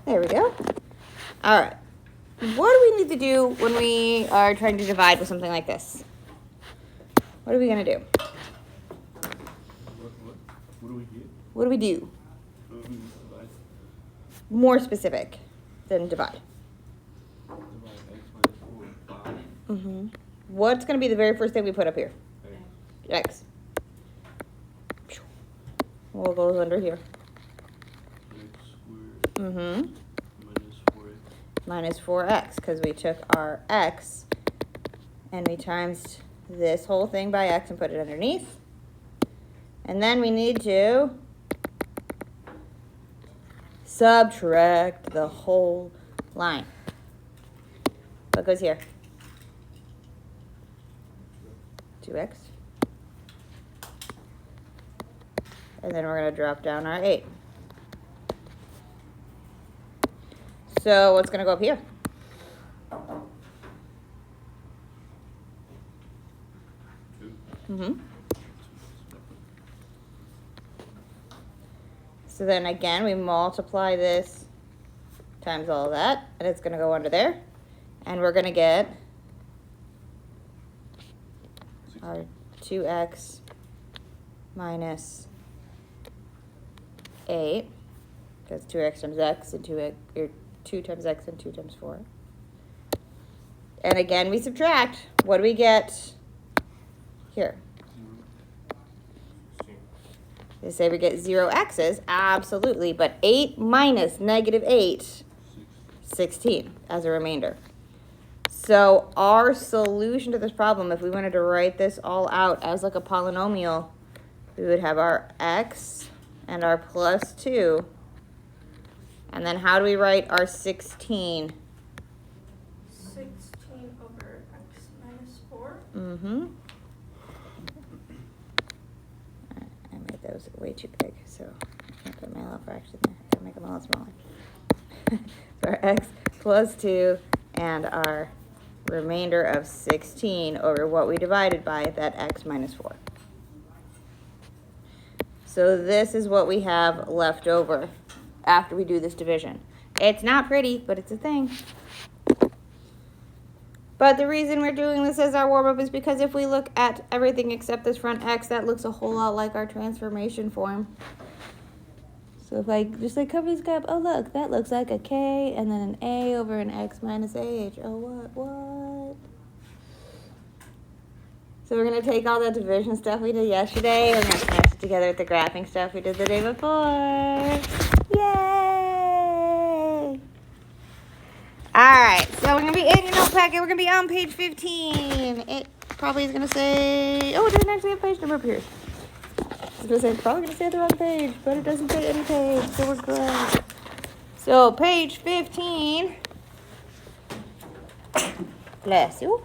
There we go. All right. What do we need to do when we are trying to divide with something like this? What are we going to do? What do we get? What do we do? Divide. More specific than divide. Divide x minus 4 by Mm-hmm. What's going to be the very first thing we put up here? X. What goes under here? x squared Mm-hmm. minus 4x. Minus 4x, because we took our x and we times this whole thing by x and put it underneath. And then we need to subtract the whole line. What goes here? 2x. And then we're going to drop down our 8. So what's going to go up here? Mm-hmm. So then again, we multiply this times all of that, and it's going to go under there. And we're going to get our 2x minus 8, because 2x times x and 2 times x and 2 times 4. And again, we subtract. What do we get here? They say we get 0 x's. Absolutely. But 8 minus negative 8, 16 as a remainder. So our solution to this problem, if we wanted to write this all out as like a polynomial, we would have our x and our plus 2. And then how do we write our 16? 16 over x minus 4. Mm-hmm. I made those way too big, so I can't put my little fraction there. I gotta make them a little smaller. So our x plus 2 and our remainder of 16 over what we divided by, that x minus 4. So this is what we have left over after we do this division. It's not pretty, but it's a thing. But the reason we're doing this as our warm-up is because if we look at everything except this front x, that looks a whole lot like our transformation form. So if I just like cover these up, oh look, that looks like a k and then an a over an x minus h. Oh, what? So we're going to take all that division stuff we did yesterday, we're going to smash it together with the graphing stuff we did the day before. Yay! Alright, so we're going to be in your note packet. We're going to be on page 15. It probably is going to say, oh, it doesn't actually have page number up here. It's going to say, it's probably going to say the wrong page, but it doesn't say any page, so we're good. So page 15. Bless you.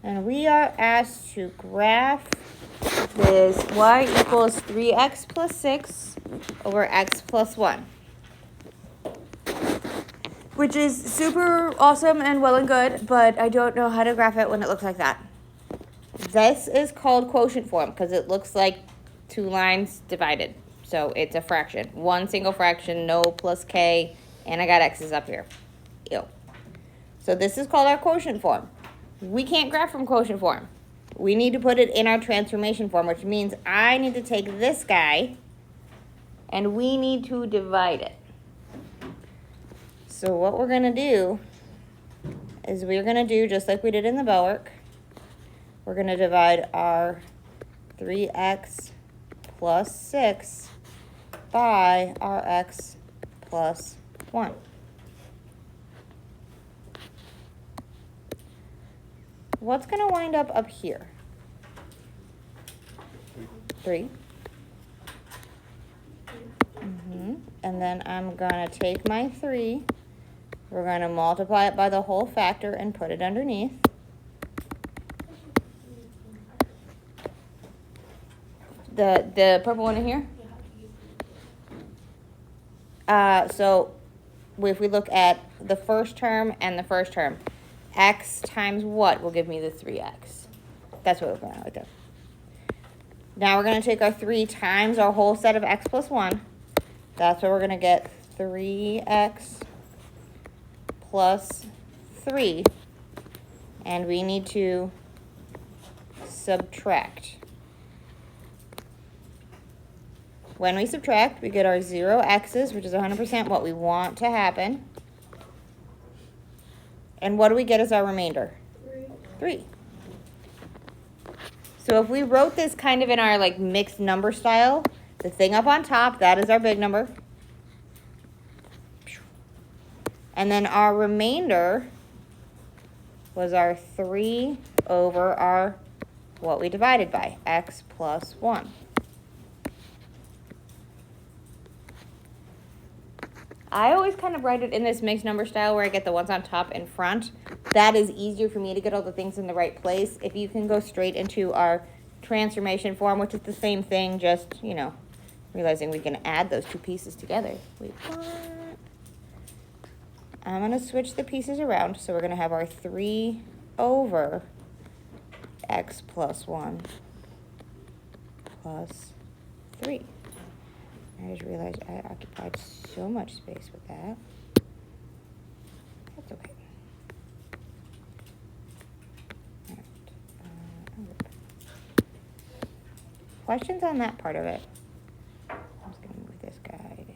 And we are asked to graph this y equals 3x plus 6 over x plus 1. Which is super awesome and well and good, but I don't know how to graph it when it looks like that. This is called quotient form because it looks like 2 lines divided. So it's a fraction. One single fraction, no plus k, and I got x's up here. Ew. So this is called our quotient form. We can't graph from quotient form. We need to put it in our transformation form, which means I need to take this guy and we need to divide it. So what we're going to do is we're going to do just like we did in the bulwark. We're going to divide our 3x plus 6 by our x plus 1. What's going to wind up here? 3. And then I'm going to take my 3. We're going to multiply it by the whole factor and put it underneath. The purple one in here? So if we look at the first term and the first term, x times what will give me the 3x? That's what we're looking at right there. Now we're going to take our 3 times our whole set of x plus 1. That's what we're going to get 3x plus 3. And we need to subtract. When we subtract, we get our 0 x's, which is 100% what we want to happen. And what do we get as our remainder? 3. So if we wrote this kind of in our like mixed number style, the thing up on top, that is our big number. And then our remainder was our 3 over our, what we divided by, x plus 1. I always kind of write it in this mixed number style where I get the ones on top in front. That is easier for me to get all the things in the right place. If you can go straight into our transformation form, which is the same thing, just, you know, realizing we can add those two pieces together. Wait, what? I'm going to switch the pieces around. So we're going to have our 3 over x plus 1 plus 3. I just realized I occupied so much space with that. That's okay. All right. Questions on that part of it? I'm just going to move this guy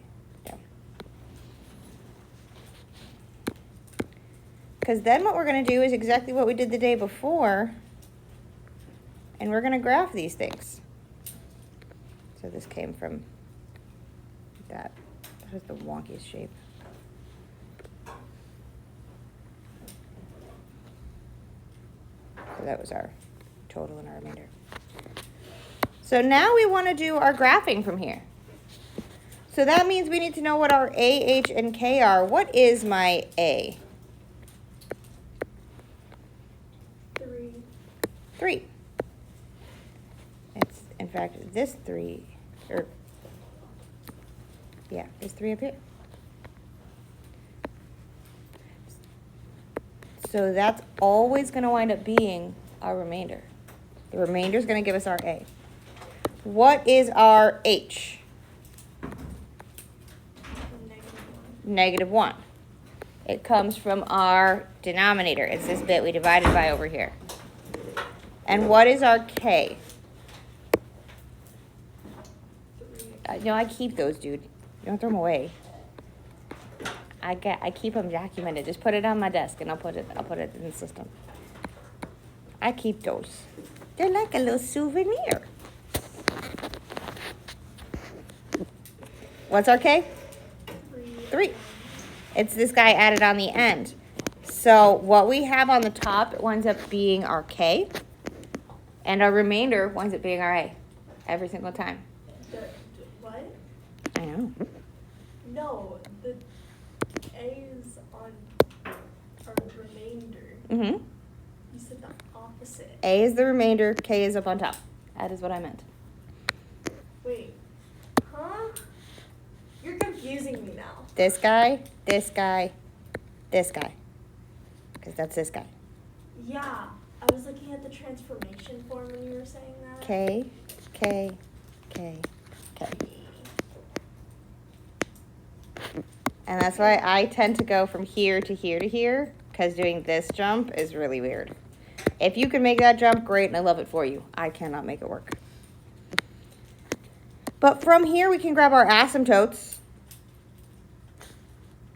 down. Because then what we're going to do is exactly what we did the day before. And we're going to graph these things. So this came from that. That was the wonkiest shape. So that was our total and our remainder. So now we want to do our graphing from here. So that means we need to know what our A, H, and K are. What is my A? 3. It's, in fact, this 3, or, yeah, there's 3 up here. So that's always going to wind up being our remainder. The remainder is going to give us our A. What is our H? -1. It comes from our denominator. It's this bit we divided by over here. And what is our K? No, I keep those, dude. Don't throw them away. I keep them documented. Just put it on my desk, and I'll put it in the system. I keep those. They're like a little souvenir. What's our K? 3. It's this guy added on the end. So what we have on the top winds up being our K, and our remainder winds up being our A every single time. What? I know. No, the A's on our remainder. Mm-hmm. You said the opposite. A is the remainder, K is up on top. That is what I meant. Wait. Huh? You're confusing me now. This guy, this guy, this guy. Because that's this guy. Yeah. I was looking at the transformation form when you were saying that. K, K, K, K. And that's why I tend to go from here to here to here, because doing this jump is really weird. If you can make that jump, great, and I love it for you. I cannot make it work. But from here, we can grab our asymptotes.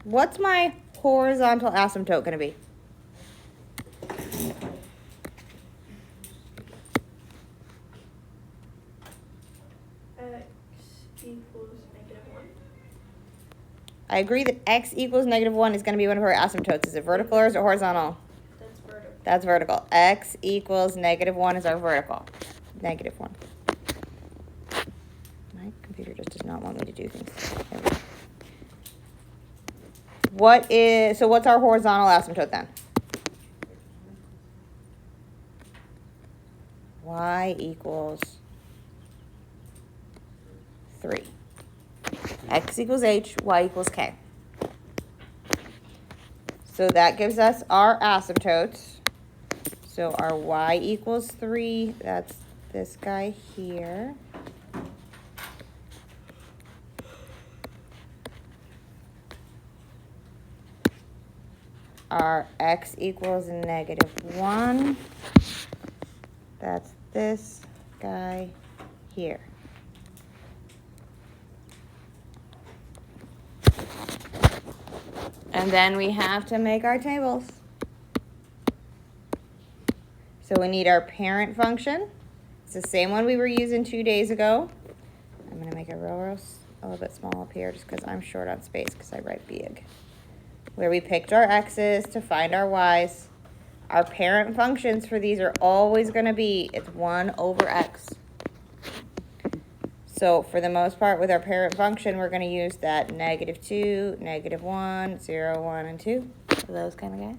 What's my horizontal asymptote going to be? X equals -1. I agree that x equals -1 is going to be one of our asymptotes. Is it vertical or is it horizontal? That's vertical. That's vertical. X equals -1 is our vertical. -1. My computer just does not want me to do things. There we go. What's our horizontal asymptote then? Y equals 3. X equals H, Y equals K. So that gives us our asymptotes. So our y equals 3, that's this guy here. Our x equals -1. That's this guy here. And then we have to make our tables. So we need our parent function. It's the same one we were using 2 days ago. I'm going to make it a little bit small up here just because I'm short on space because I write big. Where we picked our x's to find our y's. Our parent functions for these are always going to be, it's 1 over x. So for the most part with our parent function, we're going to use that -2, -1, 0, 1, and 2. So those kind of guys.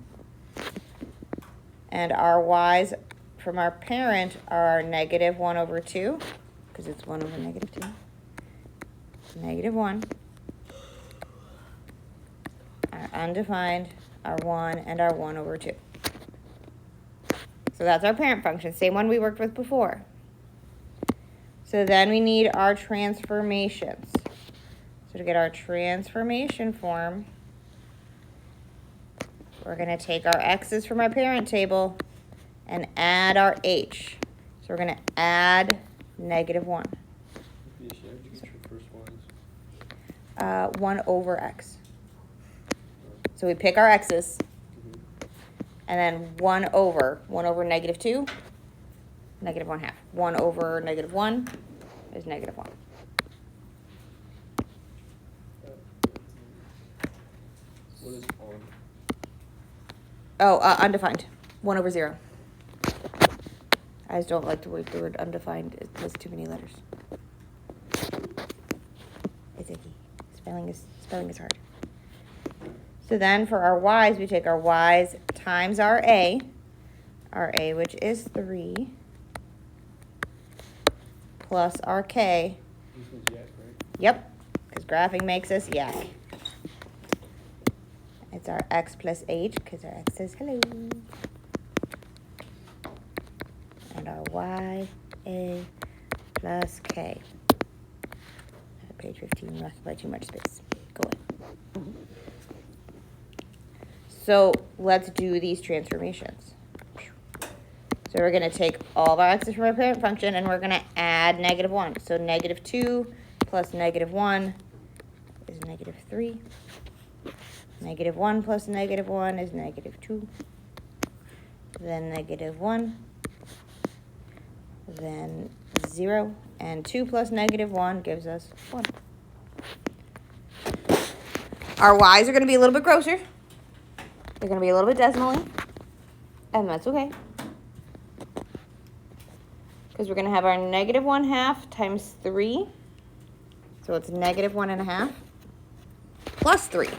And our y's from our parent are -1 over 2, because it's 1 over -2. -1. Our undefined, our 1, and our 1 over 2. So that's our parent function, same one we worked with before. So then we need our transformations. So to get our transformation form, we're going to take our x's from our parent table and add our h. So we're going to add -1. Yes, you have to get your first ones. 1 over x. So we pick our x's, and then 1 over -2, -1/2. 1 over -1 is -1. What is on? Oh, undefined. 1 over 0. I just don't like the word undefined. It has too many letters. It's icky. Spelling is hard. So then for our y's, we take our y's times our a which is 3, plus our k. This one's yak, right? Yep, because graphing makes us yak. It's our x plus h, because our x says hello. And our y, a, plus k. Page 15, we occupy too much space. Go in. So let's do these transformations. So we're going to take all of our x's from our parent function and we're going to add -1. So -2 plus -1 is -3. -1 plus -1 is -2. Then -1. Then 0. And 2 plus -1 gives us 1. Our y's are going to be a little bit grosser. They're going to be a little bit decimally. And that's okay. Because we're going to have our -1/2 times 3. So it's -1.5 plus 3.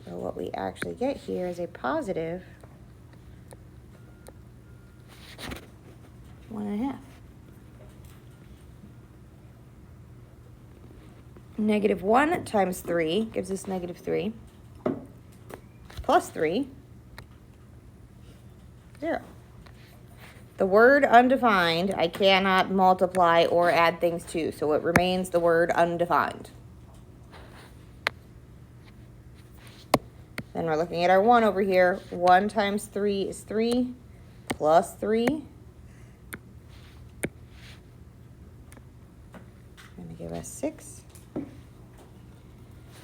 So what we actually get here is a positive 1.5. -1 times 3 gives us -3. Plus 3, 0. The word undefined, I cannot multiply or add things to, so it remains the word undefined. Then we're looking at our 1 over here. 1 times 3 is 3, plus 3. Going to give us 6.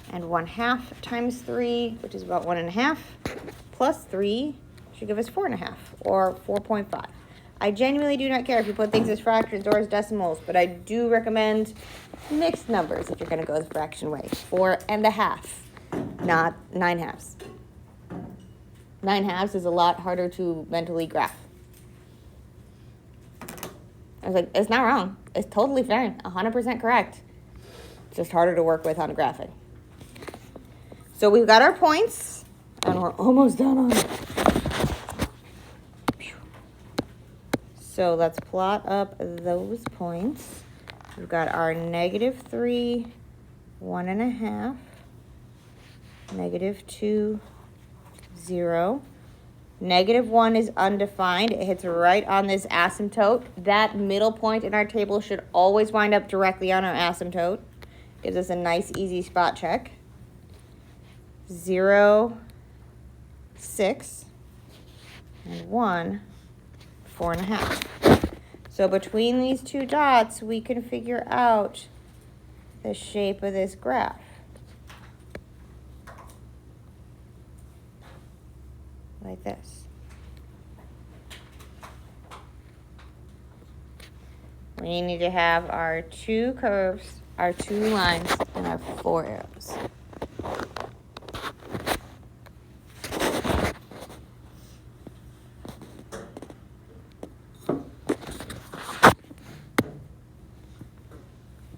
And 1/2 times 3, which is about 1.5, plus 3 should give us 4.5, or 4.5. I genuinely do not care if you put things as fractions or as decimals, but I do recommend mixed numbers if you're going to go the fraction way. 4.5, not 9/2. 9/2 is a lot harder to mentally graph. I was like, it's not wrong. It's totally fair, 100% correct. It's just harder to work with on graphing. So we've got our points, and we're almost done on it. So let's plot up those points. We've got our -3, 1.5, -2, 0. -1 is undefined. It hits right on this asymptote. That middle point in our table should always wind up directly on our asymptote. Gives us a nice, easy spot check. 0, 6, and 1, 4.5. So between these two dots, we can figure out the shape of this graph. Like this. We need to have our two curves, our two lines, and our 4 arrows.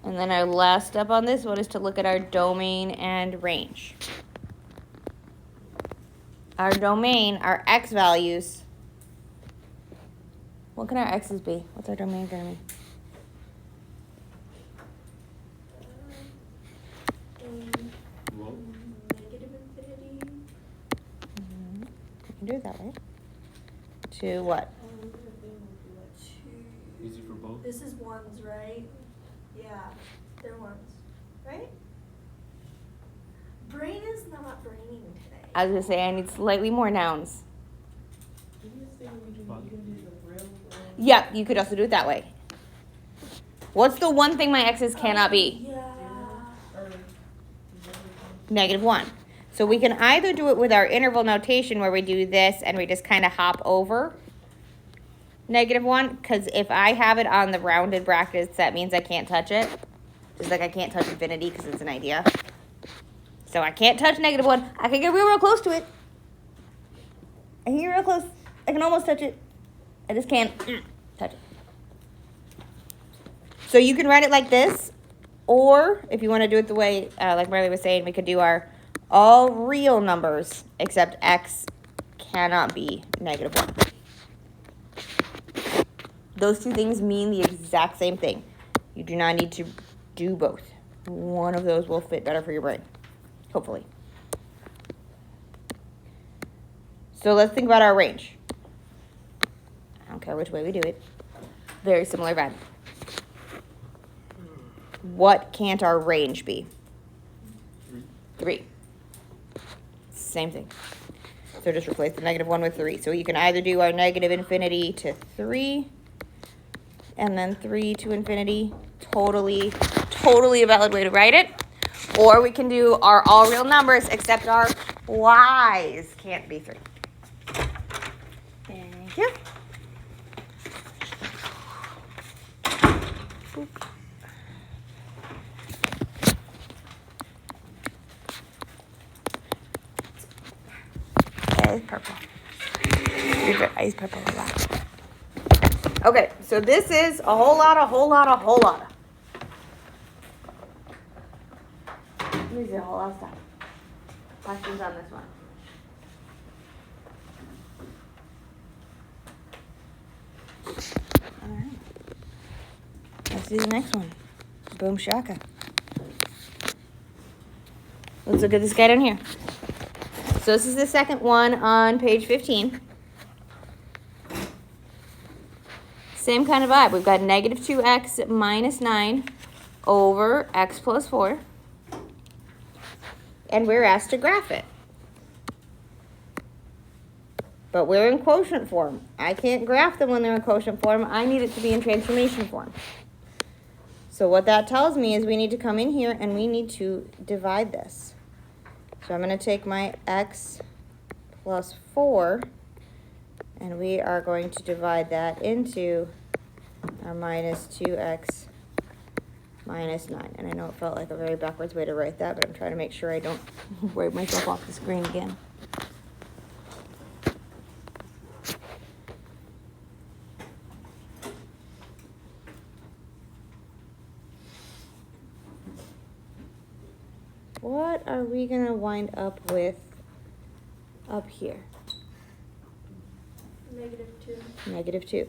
And then our last step on this one is to look at our domain and range. Our domain, our x values. What can our x's be? What's our domain going to be? Well, Negative infinity. We can do it that way. To what? easy for both. This is ones, right? Yeah, they're ones, right? Brain is not braining today. I was going to say I need slightly more nouns. Yeah, you could also do it that way. What's the one thing my x's cannot be? Yeah. -1. So we can either do it with our interval notation where we do this and we just kind of hop over -1, because if I have it on the rounded brackets, that means I can't touch it. Just like I can't touch infinity because it's an idea. So I can't touch -1. I can get real close to it. I can get real close. I can almost touch it. I just can't touch it. So you can write it like this, or if you want to do it the way, like Marley was saying, we could do our all real numbers, except x cannot be -1. Those two things mean the exact same thing. You do not need to do both. One of those will fit better for your brain, hopefully. So let's think about our range. I don't care which way we do it. Very similar vibe. What can't our range be? 3. Same thing. So just replace the -1 with 3. So you can either do our negative infinity to 3, and then 3 to infinity. Totally a valid way to write it. Or we can do our all real numbers, except our y's can't be 3. Thank you. That is purple. Favorite ice purple a lot. Okay, so this is a whole lot of. This is a whole lot of stuff. Questions on this one? All right. Let's do the next one. Boom shaka. Let's look at this guy down here. So this is the second one on page 15. Same kind of vibe. We've got -2x minus 9 over x plus 4. And we're asked to graph it. But we're in quotient form. I can't graph them when they're in quotient form. I need it to be in transformation form. So what that tells me is we need to come in here and we need to divide this. So I'm going to take my x plus 4, and we are going to divide that into our minus 2x minus 9. And I know it felt like a very backwards way to write that, but I'm trying to make sure I don't wipe myself off the screen again. What are we going to wind up with up here? -2. -2.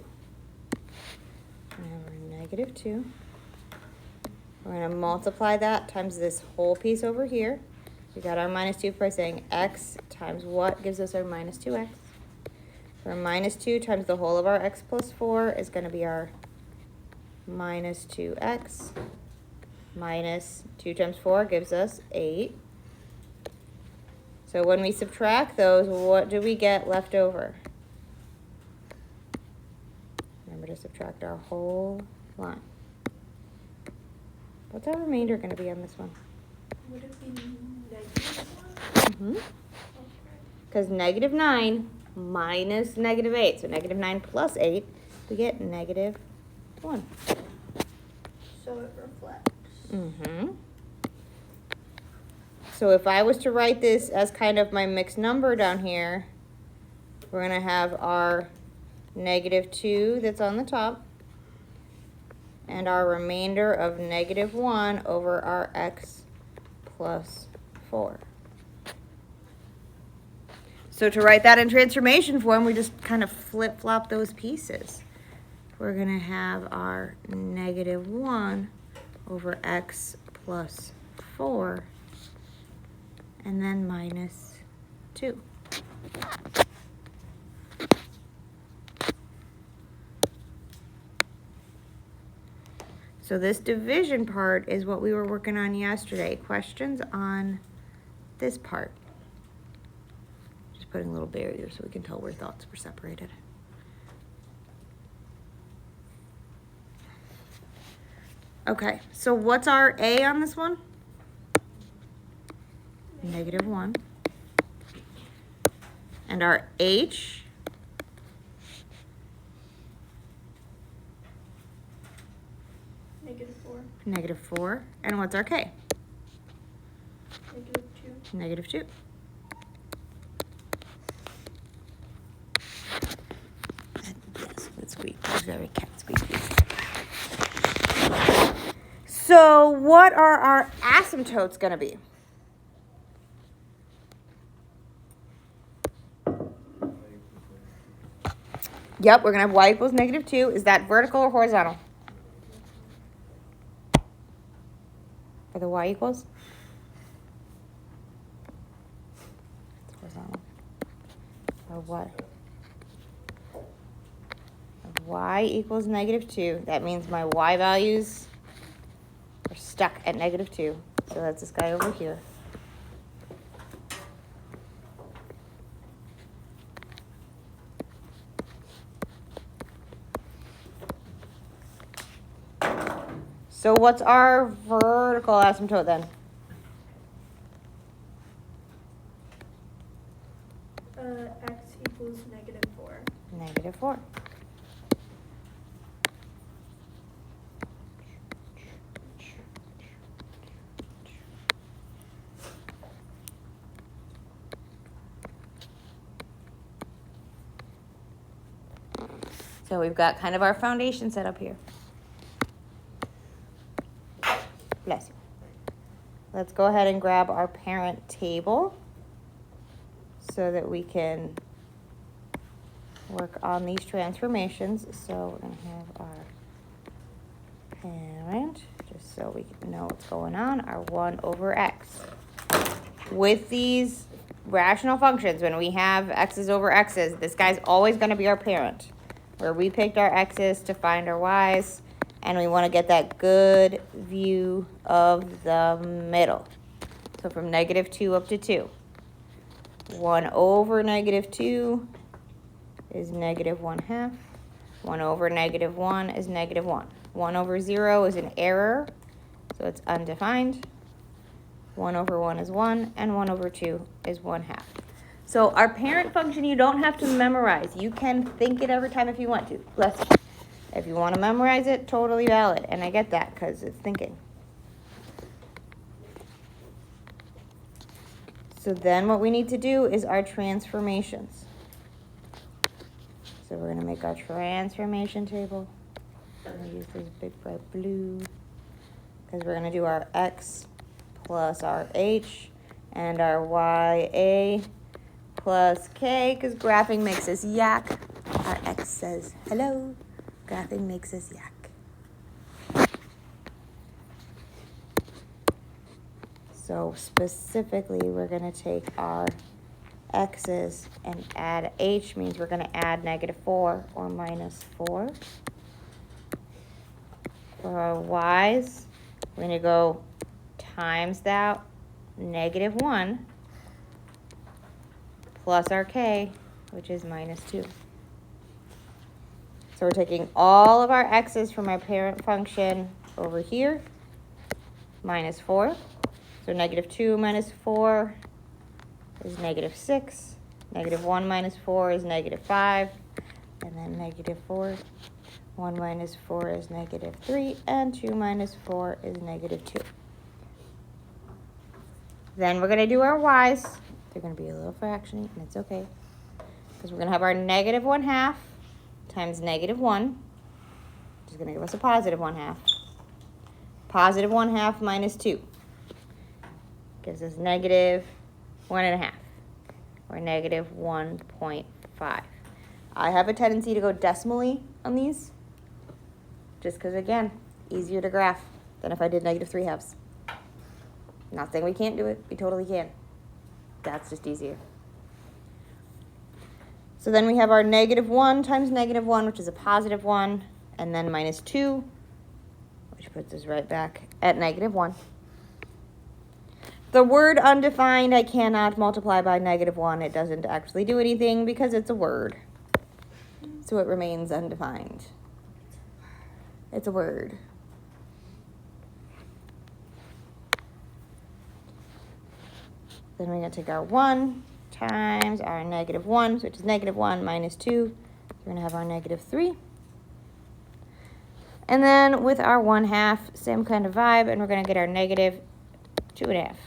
Now we're -2. We're going to multiply that times this whole piece over here. We got our minus 2 by saying x times what gives us our minus 2x. Our minus 2 times the whole of our x plus 4 is going to be our minus 2x. Minus 2 times 4 gives us 8. So when we subtract those, what do we get left over? Remember to subtract our whole line. What's our remainder going to be on this one? Would it be negative 1? Because negative 9 minus negative 8. So negative 9 plus 8, we get negative 1. So it reflects. So if I was to write this as kind of my mixed number down here, we're going to have our negative 2 that's on the top, and our remainder of negative 1 over our x plus 4. So to write that in transformation form, we just kind of flip-flop those pieces. We're going to have our negative 1 over x plus 4, and then minus 2. So this division part is what we were working on yesterday. Questions on this part? Just putting a little barrier so we can tell where thoughts were separated. Okay, so what's our a on this one? Negative 1. And our h? Negative 4. Negative 4. And what's our k? Negative 2. Negative 2. Yes, let's squeak. Very cat squeaky. So what are our asymptotes going to be? Yep, we're going to have y equals negative 2. Is that vertical or horizontal? For the y equals? It's horizontal. Or what? If y equals negative 2, that means my y values are stuck at negative 2. So that's this guy over here. So what's our vertical asymptote then? X equals negative 4. Negative 4. So we've got kind of our foundation set up here. Bless you. Let's go ahead and grab our parent table so that we can work on these transformations. So we're going to have our parent, just so we can know what's going on, our 1 over x. With these rational functions, when we have x's over x's, this guy's always going to be our parent, where we picked our x's to find our y's. And we want to get that good view of the middle. So from negative 2 up to 2. 1 over negative 2 is negative 1/2. 1 over negative 1 is negative 1. 1 over 0 is an error, so it's undefined. 1 over 1 is 1, and 1 over 2 is 1/2. So our parent function you don't have to memorize. You can think it every time if you want to. Bless you. If you want to memorize it, totally valid. And I get that because it's thinking. So then what we need to do is our transformations. So we're going to make our transformation table. I'm going to use this big bright blue because we're going to do our x plus our h and our ya plus k because graphing makes us yak. Our x says hello. Graphing makes us yak. So specifically, we're going to take our x's and add h means we're going to add -4 or -4. For our y's, we're going to go times that -1 plus our k, which is -2. So we're taking all of our x's from our parent function over here, -4. So -2 minus 4 is -6. -1 minus 4 is -5. And then -4. 1 minus 4 is -3. And 2 minus 4 is -2. Then we're going to do our y's. They're going to be a little fractiony, and it's okay. Because we're going to have our -1/2 times -1, which is going to give us a +1/2. +1/2 minus 2 gives us -1/2, or -1.5. I have a tendency to go decimally on these, just because, again, easier to graph than if I did -3/2. Not saying we can't do it. We totally can. That's just easier. So then we have our -1 times -1, which is a +1, and then -2, which puts us right back at -1. The word undefined, I cannot multiply by -1. It doesn't actually do anything because it's a word. So it remains undefined. It's a word. Then we're going to take our 1 times our -1, which is -1 minus 2. We're going to have our -3. And then with our 1/2, same kind of vibe, and we're going to get our -2.5.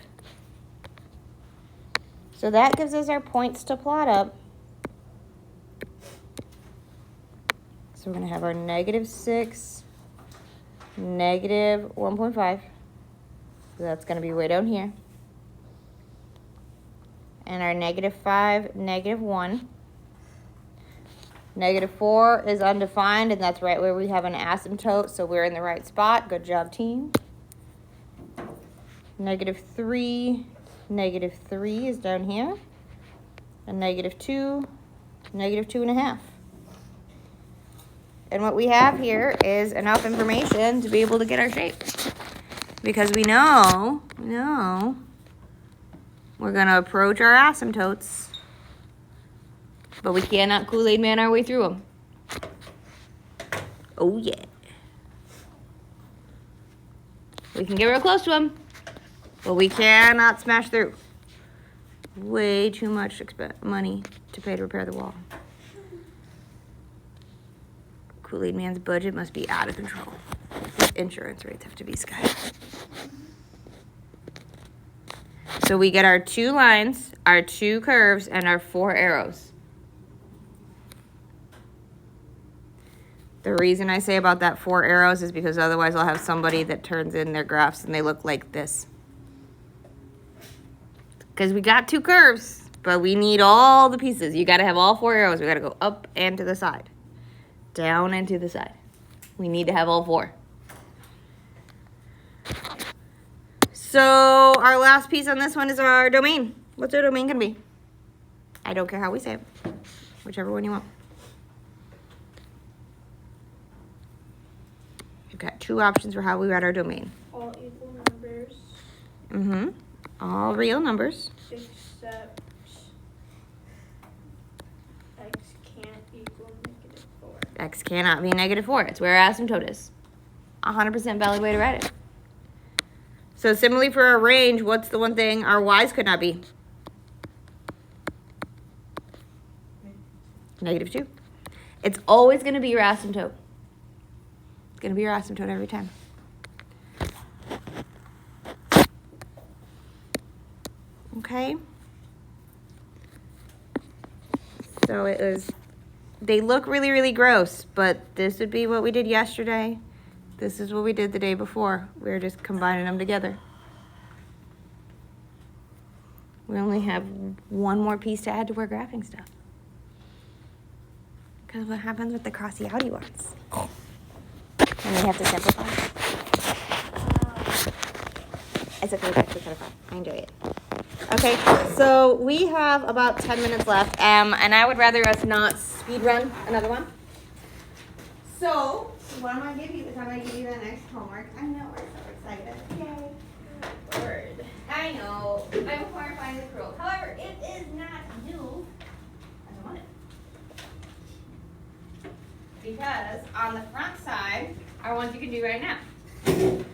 So that gives us our points to plot up. So we're going to have our -6, -1.5. So that's going to be way down here. And our -5, -1. -4 is undefined, and that's right where we have an asymptote, so we're in the right spot. Good job, team. -3, -3 is down here. And -2, -2.5. And what we have here is enough information to be able to get our shape. Because we know we're going to approach our asymptotes, but we cannot Kool-Aid Man our way through them. Oh, yeah. We can get real close to them, but we cannot smash through. Way too much money to pay to repair the wall. Kool-Aid Man's budget must be out of control. His insurance rates have to be sky high. So we get our 2 lines, our 2 curves, and our 4 arrows. The reason I say about that 4 arrows is because otherwise I'll have somebody that turns in their graphs and they look like this. Because we got 2 curves, but we need all the pieces. You got to have all 4 arrows. We got to go up and to the side, down and to the side. We need to have all 4. So our last piece on this one is our domain. What's our domain going to be? I don't care how we say it. Whichever one you want. You've got 2 options for how we write our domain. All equal numbers. All real numbers. Except x can't equal -4. X cannot be -4. It's where our asymptote is. 100% valid way to write it. So similarly for our range, what's the one thing our y's could not be? -2. It's always going to be your asymptote. It's going to be your asymptote every time. Okay? So it was, they look really, really gross, but this would be what we did yesterday. This is what we did the day before. We were just combining them together. We only have one more piece to add to our graphing stuff. Because what happens with the crossy-outy ones? And we have to simplify. I said actually kind of fun. I enjoy it. Okay, so we have about 10 minutes left, and I would rather us not speed run another one. So, what I'm going to give you is I'm going to give you the next homework. I know, we're so excited. Yay. Word. I know. I'm horrifying the cruel. However, it is not due. I don't want it. Because on the front side are ones you can do right now.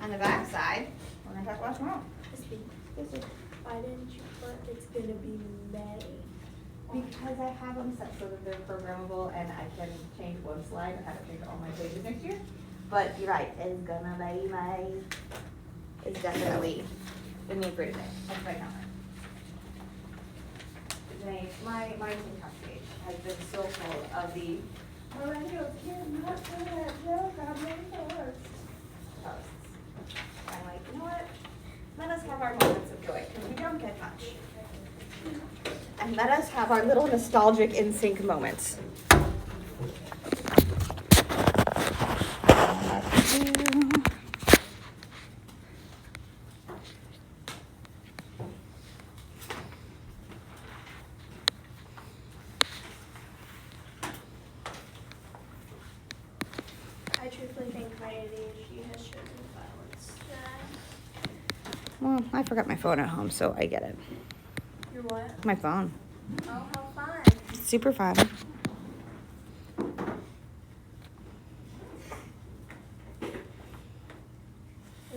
On the back side, we're going to talk about tomorrow. Why didn't you put it's gonna be May? Because I have them set so that they're programmable and I can change one slide and have it change all my pages next year. But you're right, it's gonna be May. It's definitely the need for today. That's my counter. My TikTok page has been so full of the millennials cannot do that joke on May 1st posts. I'm like, you know what? Let us have our moments of joy because we don't get much. And let us have our little nostalgic in sync moments. I truthfully think my ADHD has shown violence. Well, I forgot my phone at home, so I get it. Your what? My phone. Oh, how fun. Super fun. Is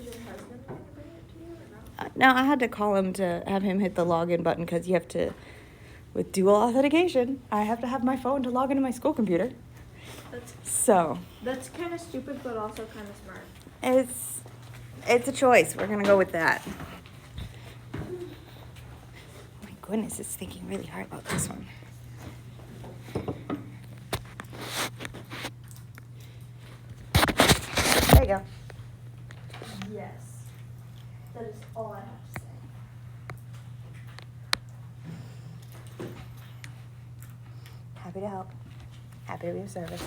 your husband going to bring it to you or not? No, I had to call him to have him hit the login button because you have to, with dual authentication, I have to have my phone to log into my school computer. That's kind of stupid, but also kind of smart. It's a choice. We're gonna go with that. My goodness, it's thinking really hard about this one. There you go. Yes. That is all I have to say. Happy to help. Happy to be of service.